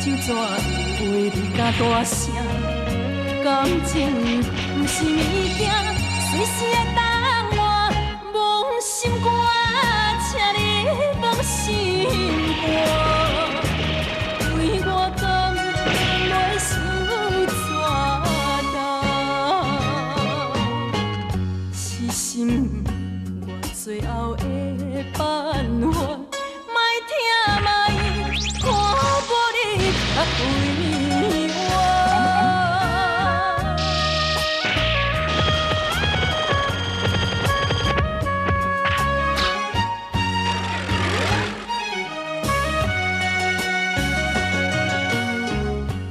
就怎为你甲大声？感情不是物件，随时会等我。忘心肝，请你忘心肝，为我甘袂输怎担？是心我最后的办法，莫听莫看无你较为我。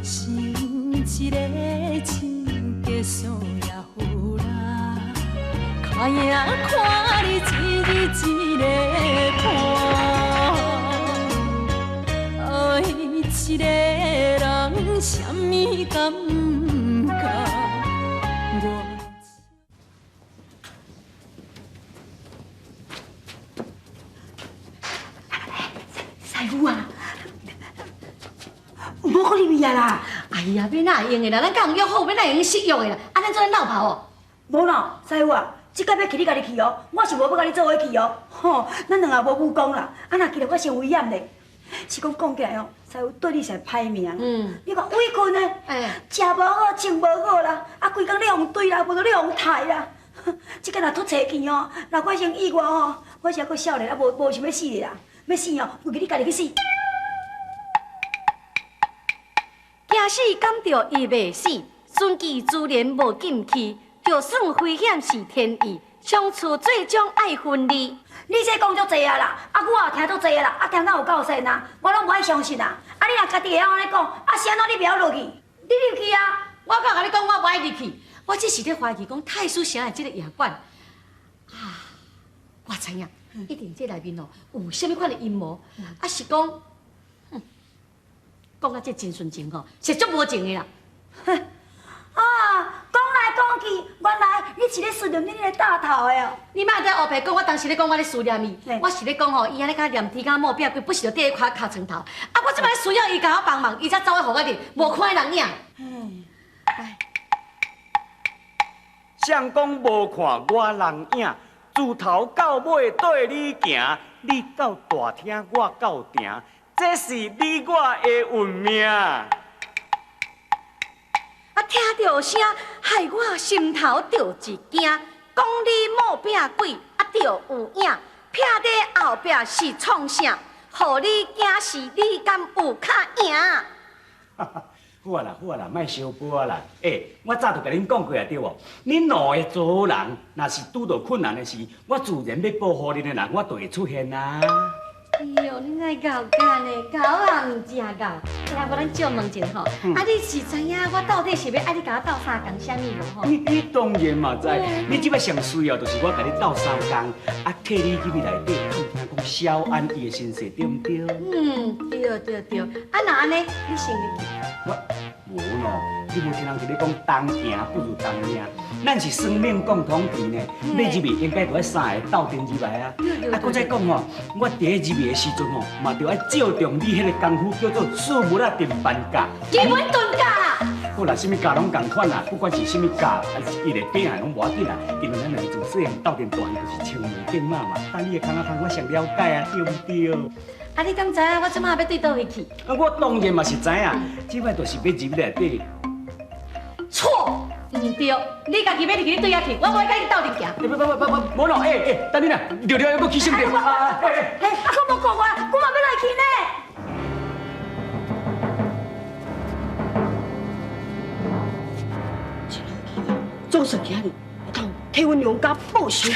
是一个情结束也好啦，看影看你一日一个伴，爱一个人，什么感觉？师傅啊，无可能味啊啦！哎呀，要哪会用的啦？咱讲约好，要哪会用适用的啦？安尼做咱闹跑哦？无啦，师傅啊，即摆要去你家己去哦，我是无要甲你做伙去哦。吼，咱两个无武功啦，啊若去了我伤危险嘞。是讲起来哦，师傅对你是歹命。你讲委屈呢？食无好，穿无好啦，啊规工咧用对啦，无就咧用刣啦。即个若突找去哦，若我生意外哦，我是还阁少年，啊无想要死的啦，要死哦，为你家己去死。惊死敢着伊袂死，顺其自然无禁忌，就算危险是天意，相处最终爱分离。你这讲足济啊啦，啊我也听足济啊啦，啊听哪有够神啊，我拢无爱相信啊。啊你若家己会晓安尼讲，啊是安怎你不晓落去？你入去啊！我敢甲你讲，我无爱入去，我只是咧怀疑讲太师城的这个夜馆啊，我知影，一定这内面哦有啥物款的阴谋，啊是讲，讲到这真纯情吼，是足无情的啦。啊，讲来讲去，原来你是咧思念你个大头的哦。你莫在后壁讲，我当时咧讲我咧思念伊，我是咧讲吼，伊安尼甲念天甲某壁，规不是着缀块尻床头。啊，我即摆需要伊甲我帮忙，伊才走去互我哩，无看人影。谁讲无看我人影？自头到尾对你行，你到大厅，我到庭，这是你我的运命。啊，听到声，害我心头着一惊。讲你某壁鬼，啊着有影，撇在后壁是创啥？互你惊死，你敢有卡赢？好啊啦，好啊啦，莫相搏啊啦！我早就甲恁讲过啊，对无？恁两个做人，若是拄到困难的事，我自然要保护恁的人，我就会出现啊。哎呦，你爱搞干的，搞啊唔正搞。来，我咱借问一下吼，啊，你是知影我到底是要爱你甲我斗相共啥物无吼？你当然嘛知，你即摆上需要就是我甲你斗相共，啊，替你入去内底听讲小安伊的身世，对唔对？对，啊，那安尼，你先入去。我无咯，你无听人伫咧讲同赢不如同命，咱是生命共同体呢。要入去应该着爱三个斗阵入来啊。啊，搁再讲吼，我伫咧入去的时阵吼，嘛着爱照重你迄个功夫，叫做树木啊定班架。基本顿架啦。好啦，什么架拢共款啦，不管是什么架，还是伊个饼啊，拢无要紧啦。因为咱两个从细汉斗阵大汉，就是青梅竹马嘛。但你的康我上了解啊，对不对？啊，你敢知影我即马要对倒位去？啊，我当然嘛是知影，即摆就是要入去内底。错，唔对，你家己要入去，你对遐去，我无甲你斗阵行。无咯，等你啦，聊聊又搁起身着。啊，我无讲我，我嘛要来去呢。总算今日会当替阮娘家报仇。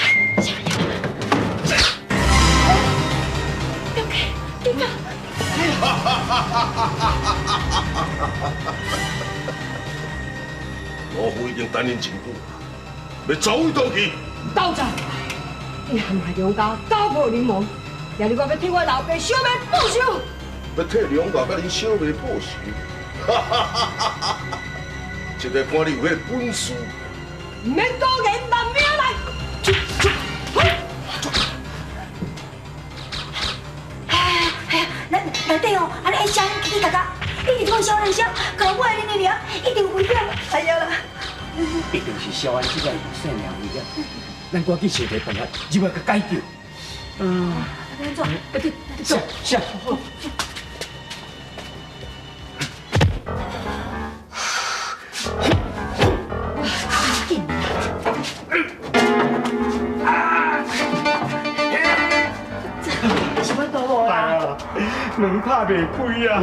表哥，你讲。老夫已经等恁真久，要走伊倒去。斗阵，你陷害娘家，家破人亡，今日我要替我老爸小妹报仇。要替娘家甲恁小妹报仇，这个看你有迄个本事。免多言，慢命来。内底哦，安尼一声叽叽嘎嘎，一直讲小人声，搞我的娘娘一定有危险。哎呀啦！一定是小安这个有性命危险，咱赶紧想个办法，入来甲解救。安怎？是是。是要倒我啦？啊，门拍袂开啊！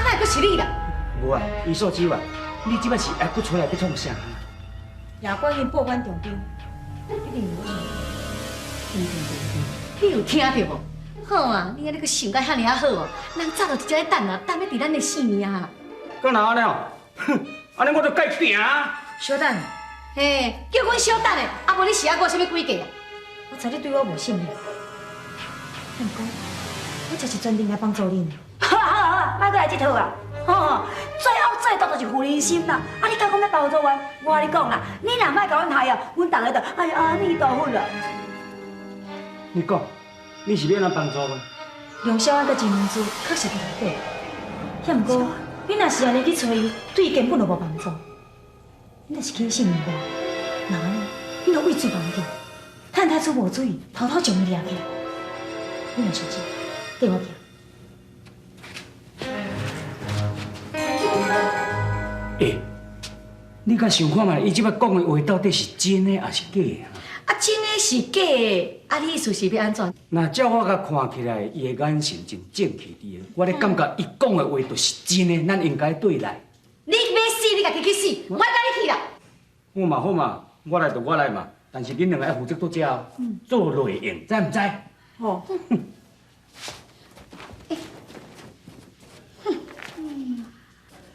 那个是你啦？无啊，伊素手啊，你即摆是还佫出来要创啥？夜官因报官重张，一定有你有听到无？好啊，你安尼个想甲遐尔啊好哦，人早就直接等啊，等要伫咱的性命啊！干哪安尼哦？哼，安尼我就该拼啊！小等，嘿，叫阮小等的，啊无你是爱我什么规矩啊？我知你对我无信任，但讲我才是专程来帮助你。好啊好啊好啊，莫再来这套啊！吼，最后最多就是负人心啦。啊，你敢讲要帮助我？我跟你讲啦，你若莫甲阮害啊，阮大家就哎呀阿弥陀佛啦。你讲，你是要安怎帮助我？用小安甲金文珠确实伫内底，遐毋过你若是安尼去找伊，对伊根本就无帮助。你若是去信任我，那安尼你就畏罪忘记，趁太出无水，偷偷将伊掠起来。你若相信，跟我行。欸，你甲想看觅，伊即摆讲的话到底是真的还是假的？啊，真的是假的，啊，你意思是要安怎？那照我甲看起来，伊的眼神真正气伫的，我咧感觉伊讲的话就是真的，咱应该对来。你要死，你家己去死，我甲你去啦。好嘛好嘛，我来就我来嘛，但是恁两个要负责做遮做内应，知毋知？哦。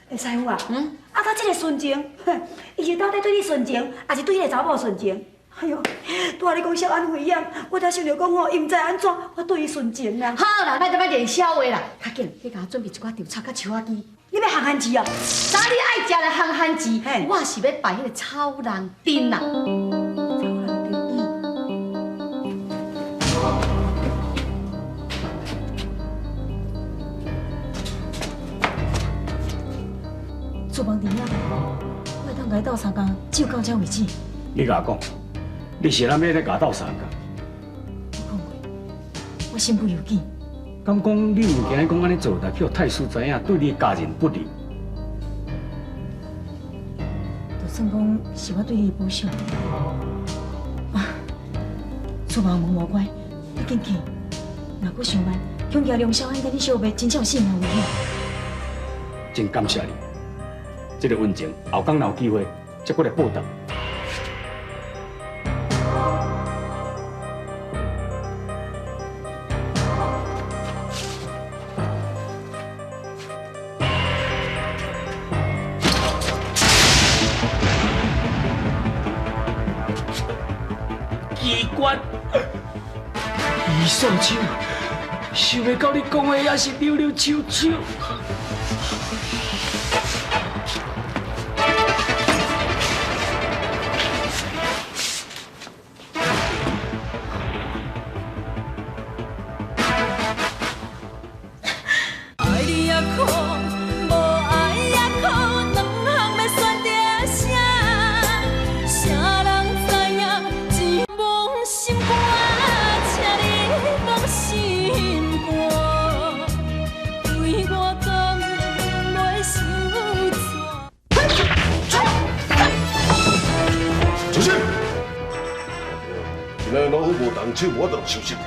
会师傅啊，啊，他这个纯情，伊是到底对你纯情，还是对迄个查某纯情？哎呦，拄仔你讲小安危险，我才想着讲吼，伊毋知安怎，我对伊纯情啊。好啦，莫再要练笑话啦，较紧，你甲我准备一寡豆炒甲树仔鸡。你要行番薯啊？啥你爱食的烘番薯嘿，我是要摆迄个超人丁啦。厨房伫遐，我会当甲伊斗相共，只有到这为止。你甲我讲，你是咱要咧甲斗相共？我讲过，我身不由己。敢讲你唔惊讲安尼做，来叫太师知影，对你家人不利？就算讲是我对伊保守，啊，厨房门无关，你紧去。若搁想慢，恐惊梁小安甲你相骂，真正有性命危险。真感谢你，这个温情后港若有机会，再过来报答。机关，伊送手，想袂到你讲的也是溜溜秋秋。爱你也苦，无爱也苦，两项要选择啥？啥人知影钱忘心肝，请你忘心肝，对我讲袂受小心！今仔老虎无动手，我就受伤。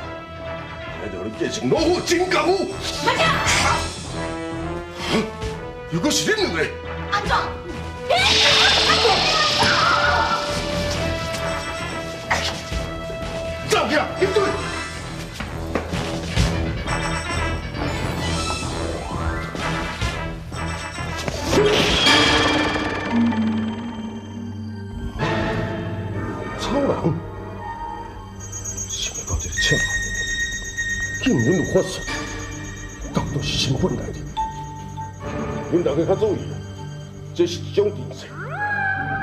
今仔就你变成老虎真干虎。慢点！如果是恁两个，安怎？走起来，应对！超人，想不到这个赤佬竟然有法术，到底是身份来的？恁大家较注意，这是一种电视，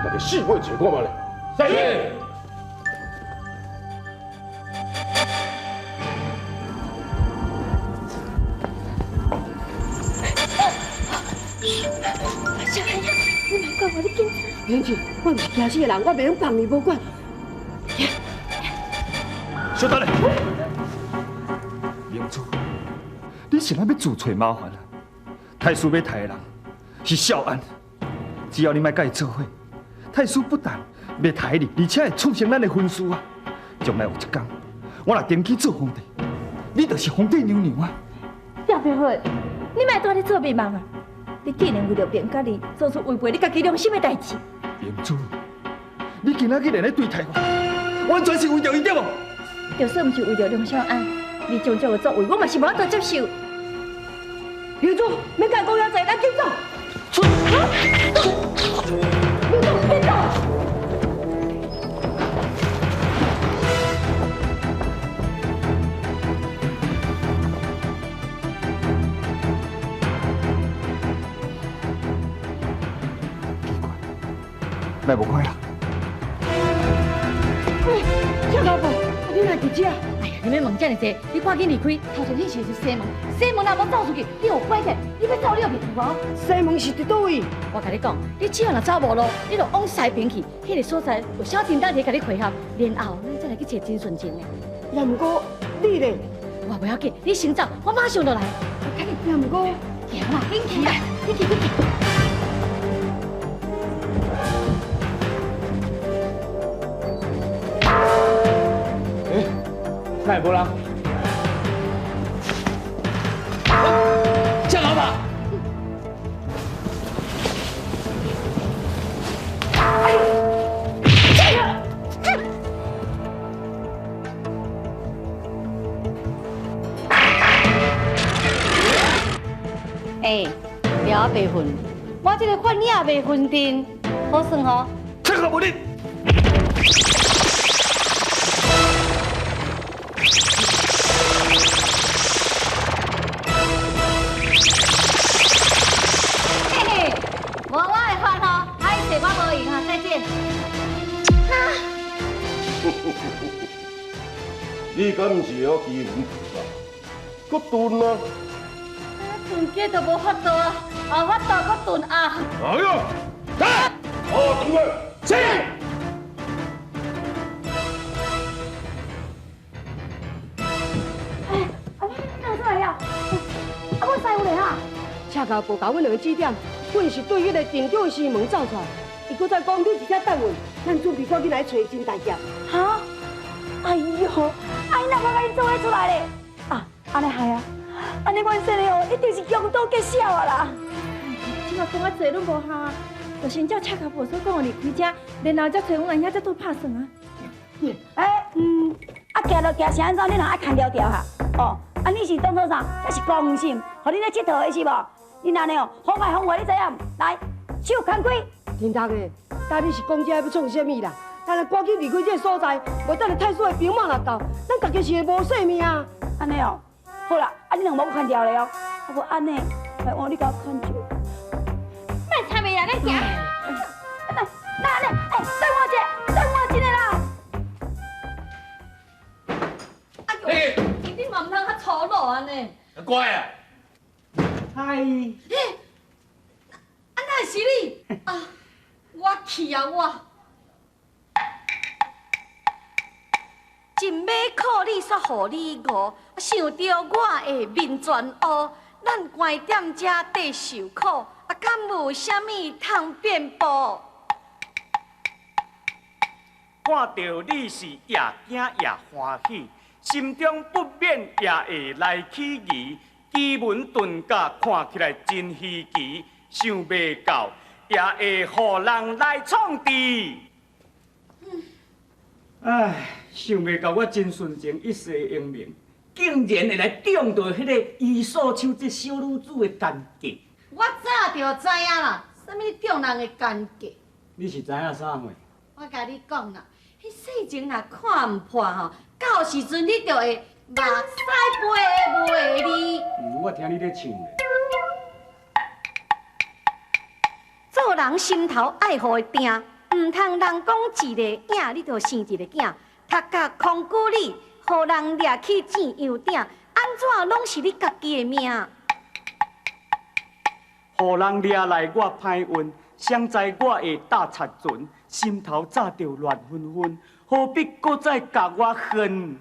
大家细尾找看嘛咧。是。小孩呀，你莫管我，你紧。明俊，我唔是惊死的人，我袂用放你无管。小等咧，明珠，你是哪要自找麻烦啊？太师要杀的人是少安，只要你莫甲伊做伙，太师不但袂杀你，而且会促成咱的婚事啊！将来有一天，我若登基做皇帝，你就是皇帝娘娘啊！叶平惠，你莫在咧做迷茫啊！你竟然为了变家己，做出违背你家己良心的代志。明珠，你今仔日来对待我，完全是为着伊对无？就算不是为了梁小安，你将这个作为，我嘛是无法度接受。刘珠，免甲讲遐济，咱紧走。刘珠，紧走。莫无怪啦。小老婆，你来伫遮？哎呀，你免问这么多，你赶紧离开。头前你是西门，西门若无走出去，你有拐去，你要走你有面无？西门是伫倒位？我甲你讲，你只要若走无路，你就往西边去，迄个所在有小叮当在甲你配合，然后咱再来去找真纯情的。也毋过你咧，我不要紧，你先走，我马上就来。赶紧，也毋过行啦，紧去啦，紧去，紧去。哪会无人？江老板，哎，了也袂分，我这个款你也袂分定，好算吼。这个无你。你敢毋是要欺负我？搁蹲啊！顿鸡都无法度啊，后法度搁顿啊！哎呀，来，好，等我，起！哪出来呀？我师傅咧哈！车头无甲阮两个指点，阮是对迄个店长的西门走出来，伊搁再讲你一只等位，咱准备赶紧来找真大侠。哈？哎呦，哎哪我甲你做伙出来咧？啊，安尼系啊，安尼阮说的哦，一定是强盗结晓啊啦！即马讲啊济拢无效，就先照车头婆所讲的离开这，然后再找阮阿兄再倒拍算啊。行就行，啥走你若爱牵条条哈？哦，你是当作啥？这是公心，互你咧佚佗的是无？你安尼哦，妨碍风化，你知影？来，手牵开。天堂的，但你是讲这要创啥物啦？咱来赶紧离开这个所在，袂等你太师的兵马若到，咱大家是会无性命啊！安尼哦，好啦，你两无牵条了哦，啊无安尼，来换你甲我牵住。别插袂啦，咱行。那安尼，等我一个啦。哎呦，你嘛唔通较粗鲁安尼。乖啊！嗨，那是你啊！我气啊我！真要靠你煞互你误，想着我会面全乌，咱关店遮得受苦，啊，敢有啥物通辩驳？看到你是也惊也欢喜，心中不免也会来起疑。奇门遁甲看起来真稀奇，想袂到也会互人来创治。唉，想袂到我真纯情一世的英名，竟然会来中到迄个伊素秋这小女子的奸计。我早就知影啦，啥物中人的奸计。你是知影啥货？我甲你讲啦，迄事情若看唔破吼，到时阵你就会目屎飞的袂离。我听你咧唱咧。做人心头爱护的定，唔通人讲一个囝，你就生一个囝，读甲空句里，互人掠去钱样顶，安怎拢是你家己的命？互人掠来我歹运，谁知我会打擦船，心头早就乱纷纷，何必搁再甲我恨？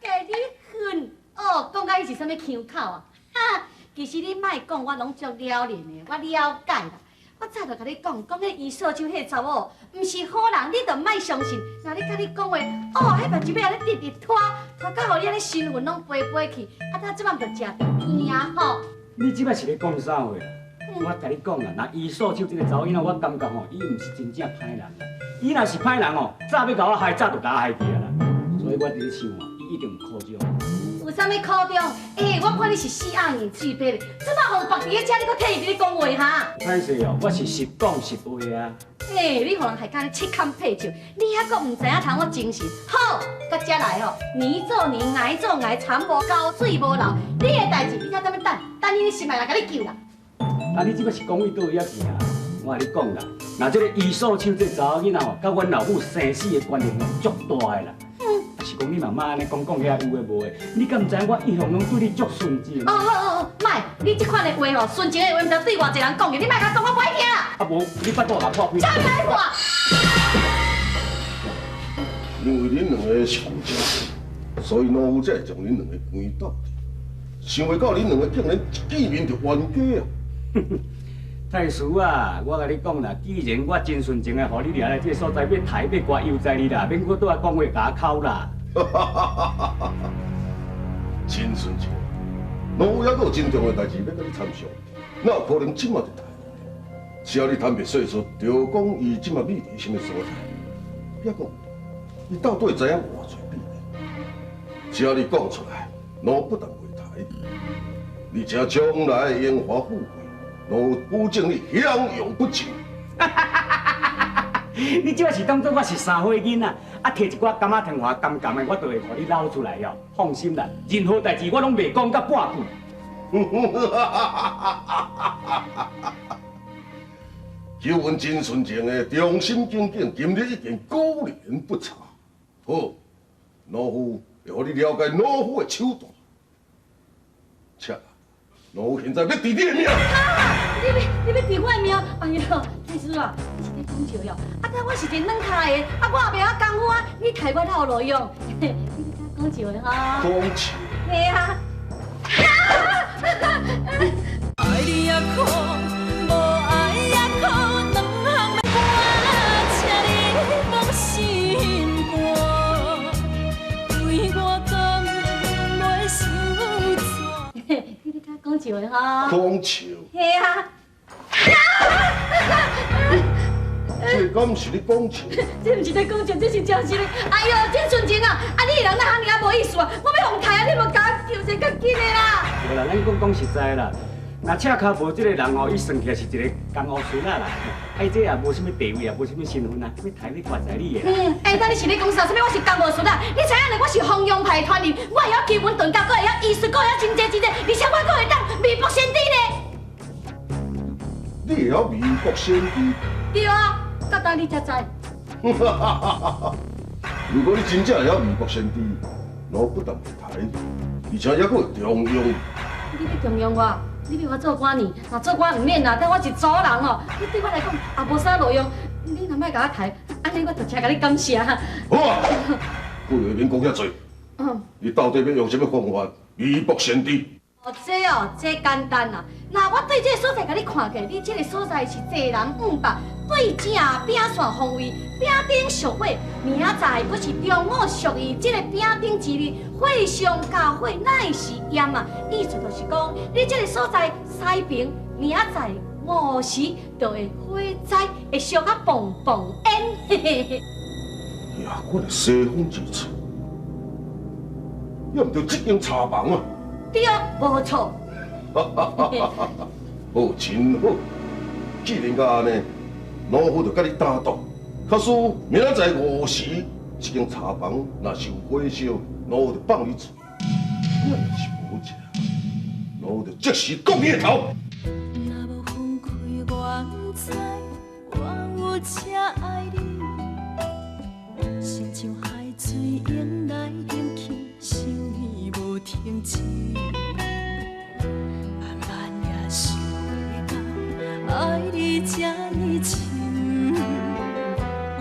甲你恨哦，讲甲伊是啥物腔口啊？哈，其实你莫讲，我拢足了然的，我了解啦。我早就甲你讲，迄伊素秋迄查某，毋是好人，你就莫相信。若你甲你讲话，哦，迄目睭要安尼直直拖到互你安尼身魂拢飞飞去，啊，他即摆就食着惊吼。你即摆是咧讲啥话？我甲你讲啊，若伊素秋这个查某囡仔，我感觉吼，伊毋是真正歹人啊。伊若是歹人哦，早要甲我害，早就甲我害去啊啦。所以我伫咧想啊，伊一定有苦衷。有啥物苦衷？我看你是死鸭硬嘴巴的，即摆互别伫咧遮，你搁替伊伫咧讲话哈？歹势哦，我是实讲实话啊。你互人害甲你七孔八舌，你还阁唔知影通我精神？好，到遮来哦，年做年，挨做挨，田无沟，水无流，你的代志你才踮咧等你心爱人甲你救啦。啊，你即摆是讲伊倒位遐去啊？我甲你讲啦，若即个伊素秋这查某囡仔哦，甲阮老母生死的关联足大的啦。是讲你妈妈安尼讲遐有诶无诶，你敢毋知我一向拢对你足纯情？哦，莫，你即款的话哦，纯情的话，毋知对偌济人讲嘅，你莫甲讲，我袂听啦。啊无，你巴肚甲破开。叫你来破！因为恁两个是旧情，所以老夫才会将恁两个关斗阵。想袂到恁两个竟然一见面就冤家啊！太师啊，我甲你讲啦，既然我真纯情的，互你掠来这个所在，要抬要刮又在你啦，免搁倒来讲话甲我口啦。真纯情，老夫还阁有真重要代志要甲你参详，哪有可能即马就抬？只要你坦白说出，就讲伊即马秘伫什么所在，别讲，伊到底知影偌侪秘密？只要你讲出来，老夫不但袂抬你，而且将来的荣华富贵。我保证你享用不尽。你即摆是当作我是三岁囡仔，啊摕一寡柑仔糖花甘甘的，我就会互你捞出来哦。放心啦，任何代志我拢袂讲到半句。求阮真纯情的，忠心耿耿，今日一件果然不差。好，老夫会互你了解老夫的手段。切！老夫现在要治你的命！你要治我的命？哎呀，太师啊，你是在讲笑哟？啊，但我是一软脚的，啊，我后边啊功夫啊，你抬我头路用。你在讲笑的哈？讲笑。嘿啊！爱你也苦，无爱也苦，两项的我，请你放心肝，对我讲袂伤怎？你在讲笑的哈？讲笑。嘿啊！这敢毋是你讲笑？这毋是在讲笑，这是真实的。哎呦，真纯情啊！啊，你人那行尔无意思啊！我要互抬啊，你无甲我救者较紧的啦。无啦，咱讲实在啦，若赤脚无这个人哦，伊算起来是一个公务孙仔啦。哎，这也无什么地位，也无什么身份啊，要抬你挂在你的。等你是咧讲啥？什么我是公务孙啊？你知影咧？我是弘扬派团员，我会晓基本顿教，搁会晓医术，搁会晓真济，而且我搁会当微博先知呢。你会晓微博先知？对啊，到当你才知。如果你真正会晓微博先知，我不但袂抬你，而且还阁会重用。你要重用我？你要我做官呢？若做官唔免啦，但我是族人哦。你对我来讲也无啥路用。你若莫甲我抬，安尼我就真甲你感谢。好啊，不会免讲遐多。你到底要用什么方法微博先知？这简单啦。那我对这个所在甲你看起，你这个所在是济人五百，对正饼线方位，饼顶属火，明仔载阁是中午属于这个饼顶之日，火上加火乃是炎啊！意思就是讲，你这个所在西平，明仔载午时就会火灾，会烧啊蹦蹦烟，嘿嘿嘿。呀，阮西风之厝，也毋着这间茶房啊！对，无错。好，真好。既然甲安尼，老夫就甲你担当。假使明仔载5时，这间茶房若是有火烧，老夫就放你出。我若是无食，老夫就即时割你的头。若无分开，我不知我有这爱你，心像海水涌来涌去，想你无停止。慢慢也想袂到，爱你这呢深，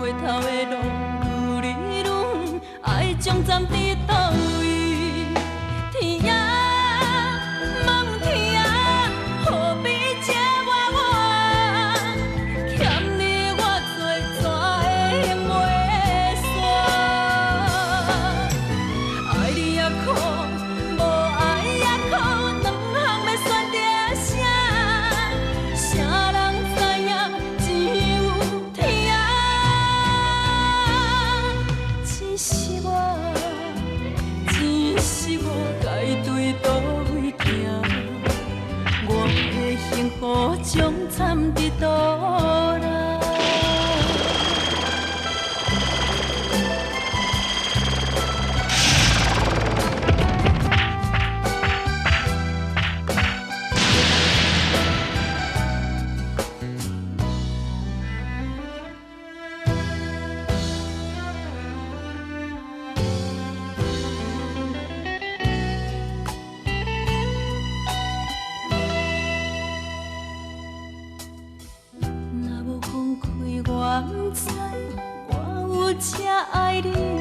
回头的路愈来愈远，爱将站伫倒位？天涯。将惨伫倒来。我不知我有这爱你。